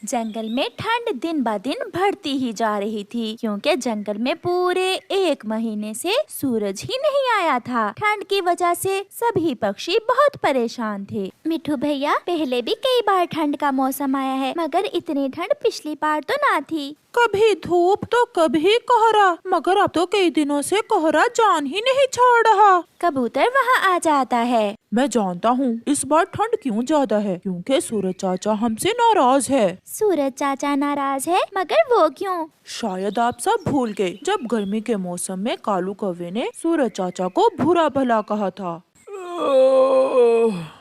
जंगल में ठंड दिन ब दिन बढ़ती ही जा रही थी, क्योंकि जंगल में पूरे 1 महीने से सूरज ही नहीं आया था। ठंड की वजह से सभी पक्षी बहुत परेशान थे। मिठू भैया, पहले भी कई बार ठंड का मौसम आया है, मगर इतनी ठंड पिछली बार तो ना थी। कभी धूप तो कभी कोहरा, मगर अब तो कई दिनों से कोहरा जान ही नहीं छोड़ रहा। कबूतर वहाँ आ जाता है। मैं जानता हूँ इस बार ठंड क्यों ज्यादा है, क्योंकि सूरज चाचा हमसे नाराज है। सूरज चाचा नाराज है, मगर वो क्यों? शायद आप सब भूल गए, जब गर्मी के मौसम में कालू कौवे ने सूरज चाचा को बुरा भला कहा था।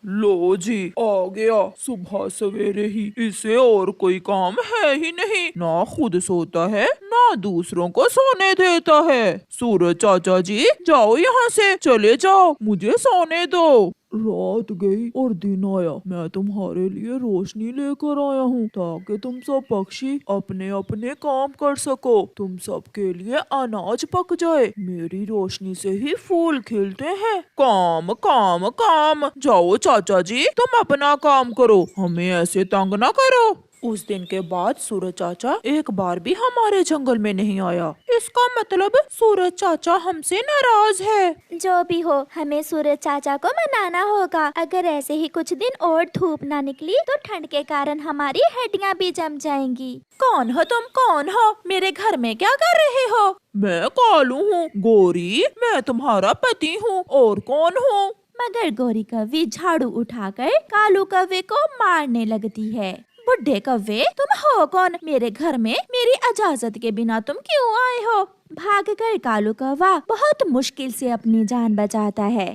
लो जी, आ गया सुबह सवेरे ही। इसे और कोई काम है ही नहीं, ना खुद सोता है ना दूसरों को सोने देता है। सूरज चाचा जी, जाओ यहाँ से, चले जाओ, मुझे सोने दो। रात गई और दिन आया, मैं तुम्हारे लिए रोशनी लेकर आया हूँ, ताकि तुम सब पक्षी अपने अपने काम कर सको। तुम सबके लिए अनाज पक जाए। मेरी रोशनी से ही फूल खिलते हैं। काम काम काम, जाओ चाचा जी, तुम अपना काम करो, हमें ऐसे तंग ना करो। उस दिन के बाद सूरज चाचा एक बार भी हमारे जंगल में नहीं आया। इसका मतलब सूरज चाचा हमसे नाराज है। जो भी हो, हमें सूरज चाचा को मनाना होगा। अगर ऐसे ही कुछ दिन और धूप ना निकली तो ठंड के कारण हमारी हड्डियां भी जम जाएंगी। कौन हो तुम, कौन हो? मेरे घर में क्या कर रहे हो? मैं कालू हूँ। गोरी, मैं तुम्हारा पति हूँ। और कौन हूँ? मगर गोरी कौवे झाड़ू उठाकर कालू कौवे को मारने लगती है। बुढ़े कौवे, तुम हो कौन? मेरे घर में मेरी इजाजत के बिना तुम क्यों आए हो? भागकर कालू कौवा बहुत मुश्किल से अपनी जान बचाता है।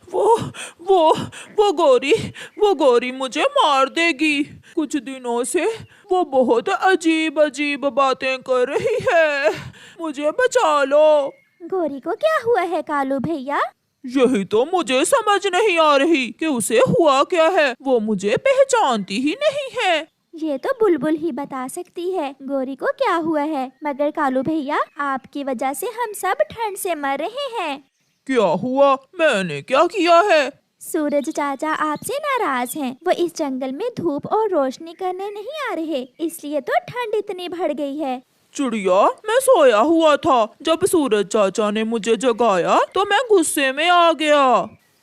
वो गोरी मुझे मार देगी। कुछ दिनों से वो बहुत अजीब अजीब बातें कर रही है, मुझे बचा लो। गोरी को क्या हुआ है कालू भैया? यही तो मुझे समझ नहीं आ रही कि उसे हुआ क्या है। वो मुझे पहचानती ही नहीं है। ये तो बुलबुल ही बता सकती है गोरी को क्या हुआ है। मगर कालू भैया, आपकी वजह से हम सब ठंड से मर रहे हैं। क्या हुआ? मैंने क्या किया है? सूरज चाचा आपसे नाराज हैं। वो इस जंगल में धूप और रोशनी करने नहीं आ रहे, इसलिए तो ठंड इतनी बढ़ गई है। चिड़िया, मैं सोया हुआ था। जब सूरज चाचा ने मुझे जगाया तो मैं गुस्से में आ गया।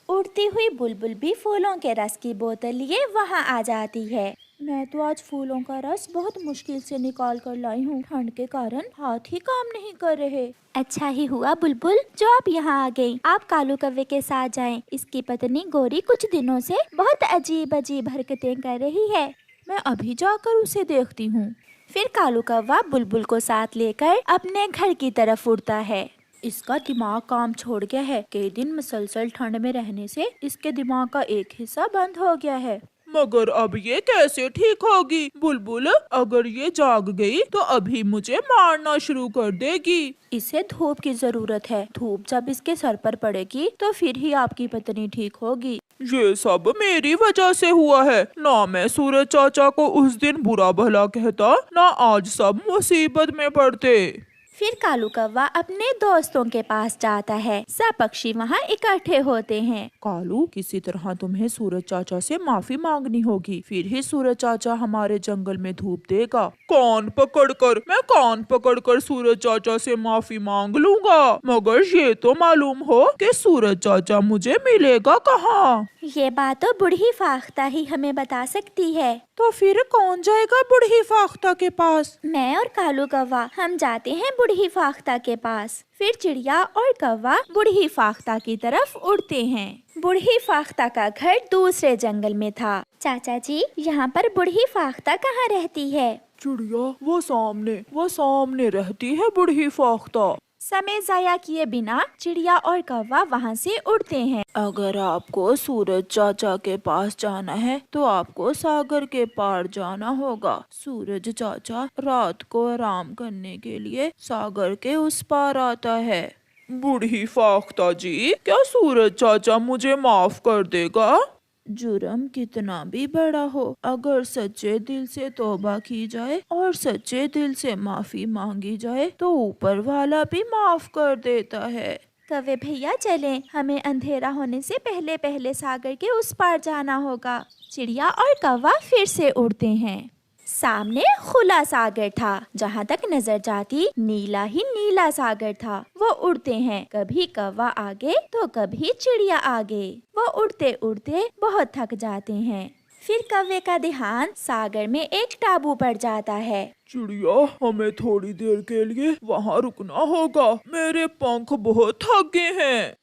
उड़ती हुई बुलबुल भी फूलों के रस की बोतल लिए वहाँ आ जाती है। मैं तो आज फूलों का रस बहुत मुश्किल से निकाल कर लाई हूँ। ठंड के कारण हाथ ही काम नहीं कर रहे। अच्छा ही हुआ बुलबुल जो आप यहाँ आ गई। आप कालू कौवे के साथ जाएं। इसकी पत्नी गोरी कुछ दिनों से बहुत अजीब अजीब हरकतें कर रही है। मैं अभी जाकर उसे देखती हूँ। फिर कालू कौवा बुलबुल को साथ लेकर अपने घर की तरफ उड़ता है। इसका दिमाग काम छोड़ गया है। कई दिन मुसलसल ठंड में रहने से इसके दिमाग का एक हिस्सा बंद हो गया है। मगर अब ये कैसे ठीक होगी? बुलबुल, अगर ये जाग गई तो अभी मुझे मारना शुरू कर देगी। इसे धूप की जरूरत है। धूप जब इसके सर पर पड़ेगी तो फिर ही आपकी पत्नी ठीक होगी। ये सब मेरी वजह से हुआ है। ना मैं सूरज चाचा को उस दिन बुरा भला कहता, ना आज सब मुसीबत में पड़ते। फिर कालू कौवा अपने दोस्तों के पास जाता है। सब पक्षी वहाँ इकट्ठे होते हैं। कालू, किसी तरह तुम्हें सूरज चाचा से माफी मांगनी होगी, फिर ही सूरज चाचा हमारे जंगल में धूप देगा। मैं कान पकड़कर सूरज चाचा से माफी मांग लूंगा, मगर ये तो मालूम हो कि सूरज चाचा मुझे मिलेगा कहाँ। ये बात तो बूढ़ी फाख्ता ही हमें बता सकती है। तो फिर कौन जाएगा बूढ़ी फाख्ता के पास? मैं और कालू कौवा हम जाते हैं बूढ़ी फाख्ता के पास। फिर चिड़िया और कौवा बूढ़ी फाख्ता की तरफ उड़ते हैं। बूढ़ी फाख्ता का घर दूसरे जंगल में था। चाचा जी, यहाँ पर बूढ़ी फाख्ता कहाँ रहती है? चिड़िया, वो सामने रहती है बूढ़ी फाख्ता। समय जाया किए बिना चिड़िया और कौवा वहाँ से उड़ते हैं। अगर आपको सूरज चाचा के पास जाना है तो आपको सागर के पार जाना होगा। सूरज चाचा रात को आराम करने के लिए सागर के उस पार आता है। बूढ़ी फाख्ता जी, क्या सूरज चाचा मुझे माफ कर देगा? जुर्म कितना भी बड़ा हो, अगर सच्चे दिल से तौबा की जाए और सच्चे दिल से माफी मांगी जाए तो ऊपर वाला भी माफ कर देता है। कौवे भैया चलें, हमें अंधेरा होने से पहले पहले सागर के उस पार जाना होगा। चिड़िया और कौवा फिर से उड़ते हैं। सामने खुला सागर था, जहाँ तक नजर जाती नीला ही नीला सागर था। वो उड़ते हैं, कभी कौवा आगे तो कभी चिड़िया आगे। वो उड़ते उड़ते बहुत थक जाते हैं। फिर कौवे का ध्यान सागर में एक टापू पर जाता है। चिड़िया, हमें थोड़ी देर के लिए वहाँ रुकना होगा, मेरे पंख बहुत थक गए हैं।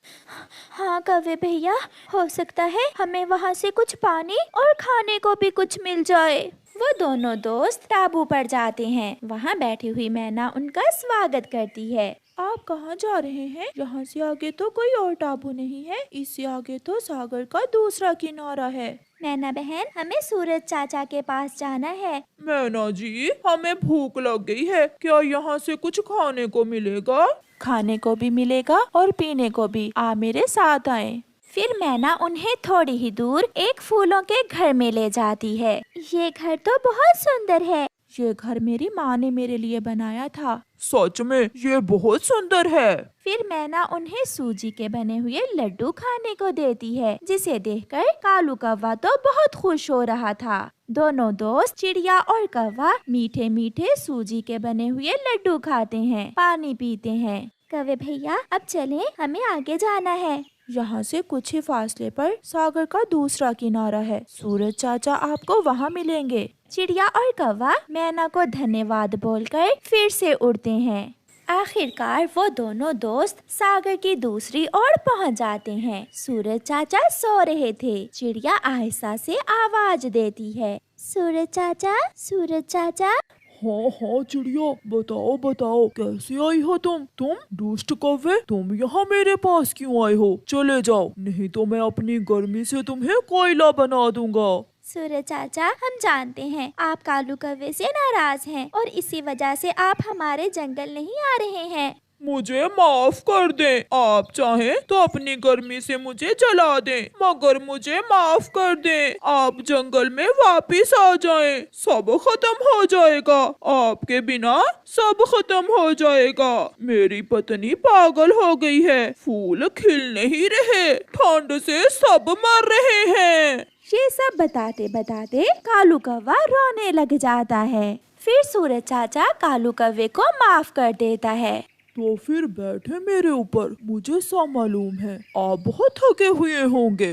हाँ कौवे भैया, हो सकता है हमें वहाँ से कुछ पानी और खाने को भी कुछ मिल जाए। वो दोनों दोस्त टापू पर जाते हैं। वहाँ बैठी हुई मैना उनका स्वागत करती है। आप कहाँ जा रहे हैं? यहाँ से आगे तो कोई और टापू नहीं है, इससे आगे तो सागर का दूसरा किनारा है। मैना बहन, हमें सूरज चाचा के पास जाना है। मैना जी, हमें भूख लग गई है, क्या यहाँ से कुछ खाने को मिलेगा? खाने को भी मिलेगा और पीने को भी, आप मेरे साथ आए। फिर मैना उन्हें थोड़ी ही दूर एक फूलों के घर में ले जाती है। ये घर तो बहुत सुंदर है। ये घर मेरी माँ ने मेरे लिए बनाया था। सच में ये बहुत सुंदर है। फिर मैना उन्हें सूजी के बने हुए लड्डू खाने को देती है, जिसे देखकर कालू कौवा तो बहुत खुश हो रहा था। दोनों दोस्त चिड़िया और कौवा मीठे मीठे सूजी के बने हुए लड्डू खाते हैं, पानी पीते हैं। कौवे भैया, अब चलें, हमें आगे जाना है। यहाँ से कुछ ही फासले पर सागर का दूसरा किनारा है। सूरज चाचा आपको वहाँ मिलेंगे। चिड़िया और कौवा मैना को धन्यवाद बोलकर फिर से उड़ते हैं। आखिरकार वो दोनों दोस्त सागर की दूसरी ओर पहुँच जाते हैं। सूरज चाचा सो रहे थे। चिड़िया आहिस्ता से आवाज देती है, सूरज चाचा, सूरज चाचा। हाँ हाँ चिड़िया, बताओ बताओ, कैसे आई हो तुम दुष्ट कौवे, तुम यहाँ मेरे पास क्यों आए हो? चले जाओ, नहीं तो मैं अपनी गर्मी से तुम्हें कोयला बना दूंगा। सूरज चाचा, हम जानते हैं आप कालू कौवे से नाराज हैं और इसी वजह से आप हमारे जंगल नहीं आ रहे हैं। मुझे माफ कर दें, आप चाहें तो अपनी गर्मी से मुझे जला दें, मगर मुझे माफ कर दें। आप जंगल में वापिस आ जाएं, सब खत्म हो जाएगा, आपके बिना सब खत्म हो जाएगा। मेरी पत्नी पागल हो गई है, फूल खिल नहीं रहे, ठंड से सब मर रहे हैं। ये सब बताते बताते कालू कौवा रोने लग जाता है। फिर सूरज चाचा कालू कौवे को माफ कर देता है। तो फिर बैठे मेरे ऊपर, मुझे सब मालूम है आप बहुत थके हुए होंगे।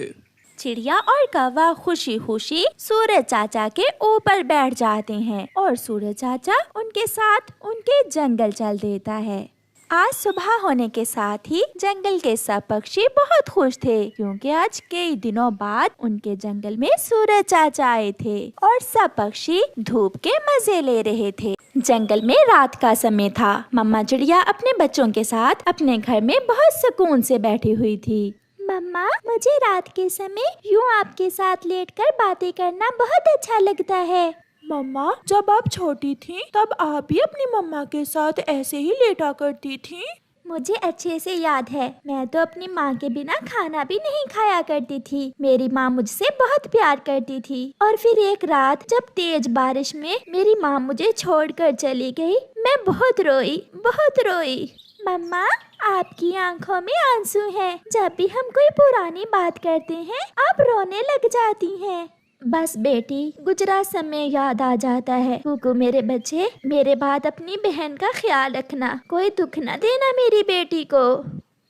चिड़िया और कौवा खुशी खुशी सूरज चाचा के ऊपर बैठ जाते हैं और सूरज चाचा उनके साथ उनके जंगल चल देता है। आज सुबह होने के साथ ही जंगल के सब पक्षी बहुत खुश थे, क्योंकि आज कई दिनों बाद उनके जंगल में सूरज चाचा आए थे और सब पक्षी धूप के मजे ले रहे थे। जंगल में रात का समय था। मम्मा चिड़िया अपने बच्चों के साथ अपने घर में बहुत सुकून से बैठी हुई थी। मम्मा, मुझे रात के समय यूँ आपके साथ लेटकर बातें करना बहुत अच्छा लगता है। मम्मा, जब आप छोटी थीं, तब आप भी अपनी मम्मा के साथ ऐसे ही लेटा करती थीं? मुझे अच्छे से याद है, मैं तो अपनी माँ के बिना खाना भी नहीं खाया करती थी। मेरी माँ मुझसे बहुत प्यार करती थी। और फिर एक रात जब तेज बारिश में मेरी माँ मुझे छोड़कर चली गई, मैं बहुत रोई, बहुत रोई। मम्मा, आपकी आंखों में आंसू हैं। जब भी हम कोई पुरानी बात करते हैं, आप रोने लग जाती हैं। बस बेटी, गुजरा समय याद आ जाता है। कुकू मेरे बच्चे, मेरे बाद अपनी बहन का ख्याल रखना, कोई दुख न देना मेरी बेटी को।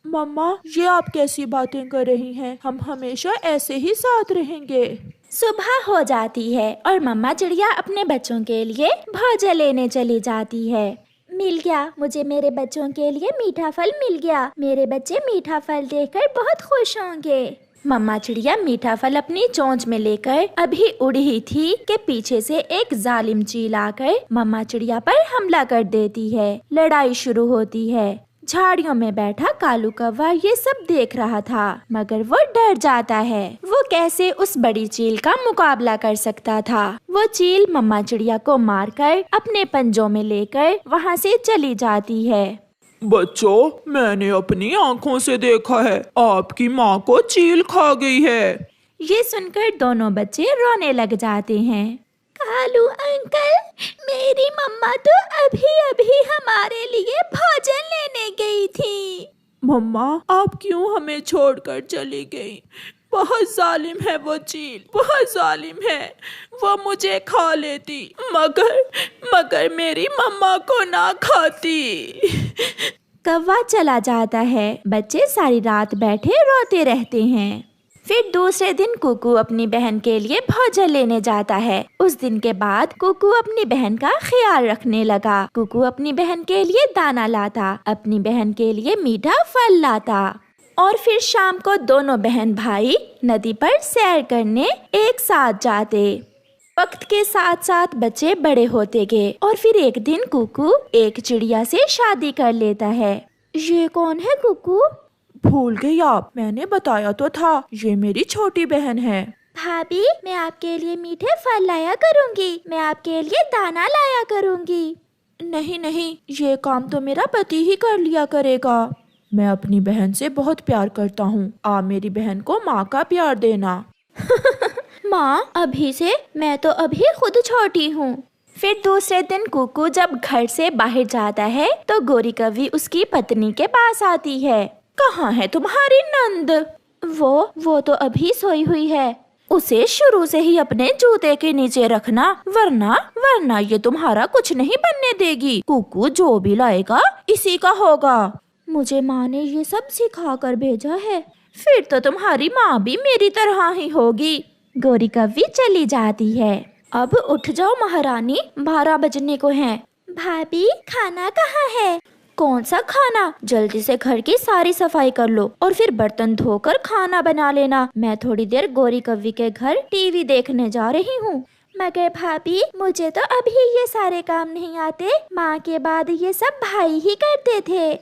मम्मा, ये आप कैसी बातें कर रही हैं? हम हमेशा ऐसे ही साथ रहेंगे। सुबह हो जाती है और मम्मा चिड़िया अपने बच्चों के लिए भोजन लेने चली जाती है। मिल गया, मुझे मेरे बच्चों के लिए मीठा फल मिल गया। मेरे बच्चे मीठा फल देखकर बहुत खुश होंगे। मम्मा चिड़िया मीठा फल अपनी चोंच में लेकर अभी उड़ ही थी कि पीछे से एक जालिम चील आकर मम्मा चिड़िया पर हमला कर देती है। लड़ाई शुरू होती है। झाड़ियों में बैठा कालू कौवा ये सब देख रहा था, मगर वो डर जाता है। वो कैसे उस बड़ी चील का मुकाबला कर सकता था। वो चील मम्मा चिड़िया को मारकर अपने पंजों में लेकर वहाँ से चली जाती है। बच्चों, मैंने अपनी आँखों से देखा है, आपकी माँ को चील खा गई है। ये सुनकर दोनों बच्चे रोने लग जाते हैं। कालू अंकल, मेरी मम्मा तो अभी अभी हमारे लिए भोजन लेने गई थी। मम्मा आप क्यों हमें छोड़कर चली गई? बहुत जालिम है वो चील, बहुत जालिम है। वो मुझे खा लेती मगर मेरी मम्मा को ना खाती। कौवा चला जाता है। बच्चे सारी रात बैठे रोते रहते हैं। फिर दूसरे दिन कुकू अपनी बहन के लिए भोजन लेने जाता है। उस दिन के बाद कुकू अपनी बहन का ख्याल रखने लगा। कुकू अपनी बहन के लिए दाना लाता, अपनी बहन के लिए मीठा फल लाता और फिर शाम को दोनों बहन भाई नदी पर सैर करने एक साथ जाते। वक्त के साथ साथ बच्चे बड़े होते गए और फिर एक दिन कुकू एक चिड़िया से शादी कर लेता है। ये कौन है कुकू? भूल गई आप? मैंने बताया तो था, ये मेरी छोटी बहन है। भाभी, मैं आपके लिए मीठे फल लाया करूँगी, मैं आपके लिए दाना लाया करूँगी। नहीं नहीं, ये काम तो मेरा पति ही कर लिया करेगा। मैं अपनी बहन से बहुत प्यार करता हूँ। आप मेरी बहन को माँ का प्यार देना। माँ, अभी से? मैं तो अभी खुद छोटी हूँ। फिर दूसरे दिन कुकू जब घर से बाहर जाता है तो गोरी कौवी उसकी पत्नी के पास आती है। कहाँ है तुम्हारी नंद? वो तो अभी सोई हुई है। उसे शुरू से ही अपने जूते के नीचे रखना, वरना ये तुम्हारा कुछ नहीं बनने देगी। कुकू जो भी लाएगा इसी का होगा। मुझे माँ ने ये सब सिखा कर भेजा है। फिर तो तुम्हारी माँ भी मेरी तरह ही होगी। गोरी कौवी चली जाती है। अब उठ जाओ महारानी, 12 बजने को हैं। भाभी, खाना कहाँ है? कौन सा खाना? जल्दी से घर की सारी सफाई कर लो और फिर बर्तन धोकर खाना बना लेना। मैं थोड़ी देर गोरी कौवी के घर टीवी देखने जा रही हूँ। मगर भाभी, मुझे तो अभी ये सारे काम नहीं आते। माँ के बाद ये सब भाई ही करते थे।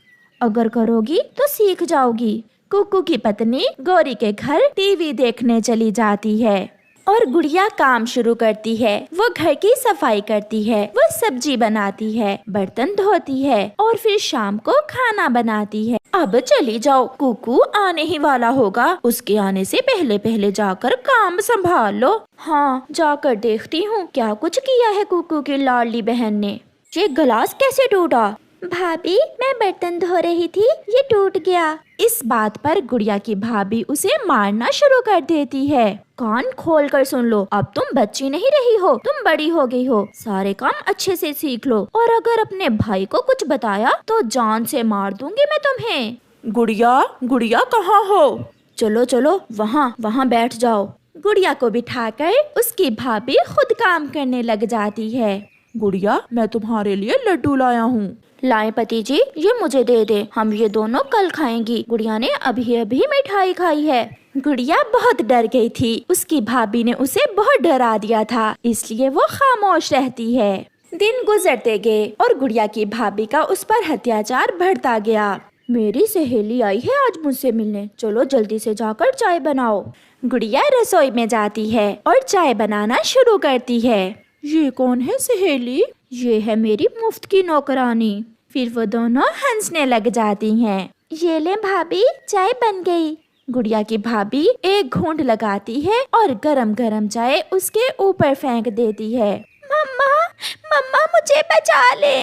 अगर करोगी तो सीख जाओगी। कुकू की पत्नी गोरी के घर टीवी देखने चली जाती है और गुड़िया काम शुरू करती है। वो घर की सफाई करती है, वो सब्जी बनाती है, बर्तन धोती है और फिर शाम को खाना बनाती है। अब चली जाओ, कुकू आने ही वाला होगा। उसके आने से पहले पहले जाकर काम संभाल लो। हाँ, जाकर देखती हूँ क्या कुछ किया है कुकू की लाडली बहन ने। ये गिलास कैसे टूटा? भाभी, मैं बर्तन धो रही थी, ये टूट गया। इस बात पर गुड़िया की भाभी उसे मारना शुरू कर देती है। कान खोल कर सुन लो, अब तुम बच्ची नहीं रही हो, तुम बड़ी हो गई हो। सारे काम अच्छे से सीख लो और अगर अपने भाई को कुछ बताया तो जान से मार दूंगी मैं तुम्हें। गुड़िया कहाँ हो? चलो चलो, वहाँ बैठ जाओ। गुड़िया को बिठाकर उसकी भाभी खुद काम करने लग जाती है। गुड़िया, मैं तुम्हारे लिए लड्डू लाया हूँ। लाए पति जी, ये मुझे दे दे, हम ये दोनों कल खाएंगी। गुड़िया ने अभी अभी मिठाई खाई है। गुड़िया बहुत डर गई थी। उसकी भाभी ने उसे बहुत डरा दिया था, इसलिए वो खामोश रहती है। दिन गुजरते गए और गुड़िया की भाभी का उस पर अत्याचार बढ़ता गया। मेरी सहेली आई है आज मुझसे मिलने, चलो जल्दी से जाकर चाय बनाओ। गुड़िया रसोई में जाती है और चाय बनाना शुरू करती है। ये कौन है सहेली? ये है मेरी मुफ्त की नौकरानी। फिर वो दोनों हंसने लग जाती हैं। ये ले भाभी, चाय बन गई। गुड़िया की भाभी एक घूंट लगाती है और गरम गरम चाय उसके ऊपर फेंक देती है। मम्मा मुझे बचा ले।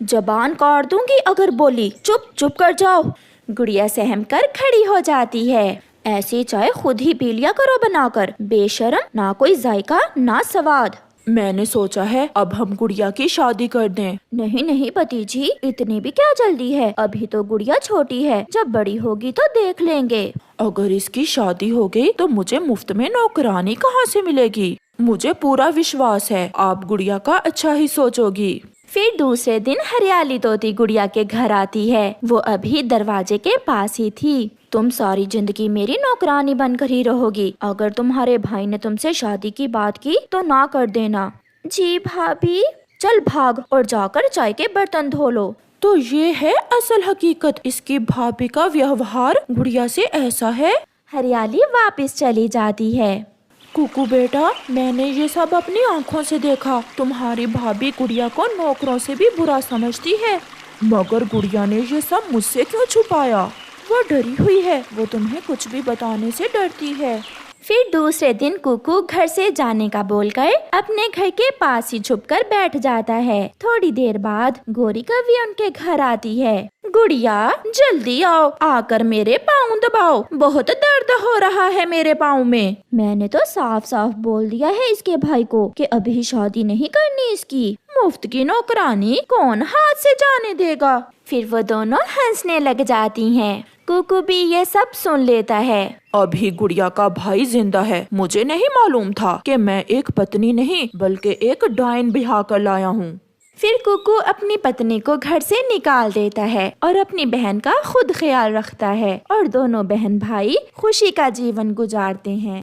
जबान काट दूंगी अगर बोली। चुप कर जाओ। गुड़िया सहम कर खड़ी हो जाती है। ऐसी चाय खुद ही पी लिया करो बनाकर, बेशरम, ना कोई जायका ना स्वाद। मैंने सोचा है अब हम गुड़िया की शादी कर दें। नहीं पति जी, इतनी भी क्या जल्दी है, अभी तो गुड़िया छोटी है, जब बड़ी होगी तो देख लेंगे। अगर इसकी शादी हो गई तो मुझे मुफ्त में नौकरानी कहाँ से मिलेगी? मुझे पूरा विश्वास है आप गुड़िया का अच्छा ही सोचोगी। फिर दूसरे दिन हरियाली तोती गुड़िया के घर आती है। वो अभी दरवाजे के पास ही थी। तुम सारी जिंदगी मेरी नौकरानी बनकर ही रहोगी। अगर तुम्हारे भाई ने तुमसे शादी की बात की तो ना कर देना। जी भाभी। चल भाग और जाकर चाय के बर्तन धो लो। तो ये है असल हकीकत, इसकी भाभी का व्यवहार गुड़िया से ऐसा है। हरियाली वापस चली जाती है। कुकू बेटा, मैंने ये सब अपनी आँखों से देखा। तुम्हारी भाभी गुड़िया को नौकरों से भी बुरा समझती है, मगर गुड़िया ने ये सब मुझसे क्यों छुपाया? वो डरी हुई है, वो तुम्हें कुछ भी बताने से डरती है। फिर दूसरे दिन कुकू घर से जाने का बोलकर अपने घर के पास ही छुपकर बैठ जाता है। थोड़ी देर बाद गोरी कौवी उनके घर आती है। गुड़िया जल्दी आओ, आकर मेरे पाँव दबाओ, बहुत दर्द हो रहा है मेरे पाँव में। मैंने तो साफ साफ बोल दिया है इसके भाई को कि अभी शादी नहीं करनी इसकी, मुफ्त की नौकरानी कौन हाथ से जाने देगा। फिर वो दोनों हंसने लग जाती हैं। कुकू भी ये सब सुन लेता है। अभी गुड़िया का भाई जिंदा है, मुझे नहीं मालूम था कि मैं एक पत्नी नहीं बल्कि एक डायन ब्याह कर लाया हूँ। फिर कुकू अपनी पत्नी को घर से निकाल देता है और अपनी बहन का खुद ख्याल रखता है और दोनों बहन भाई खुशी का जीवन गुजारते हैं।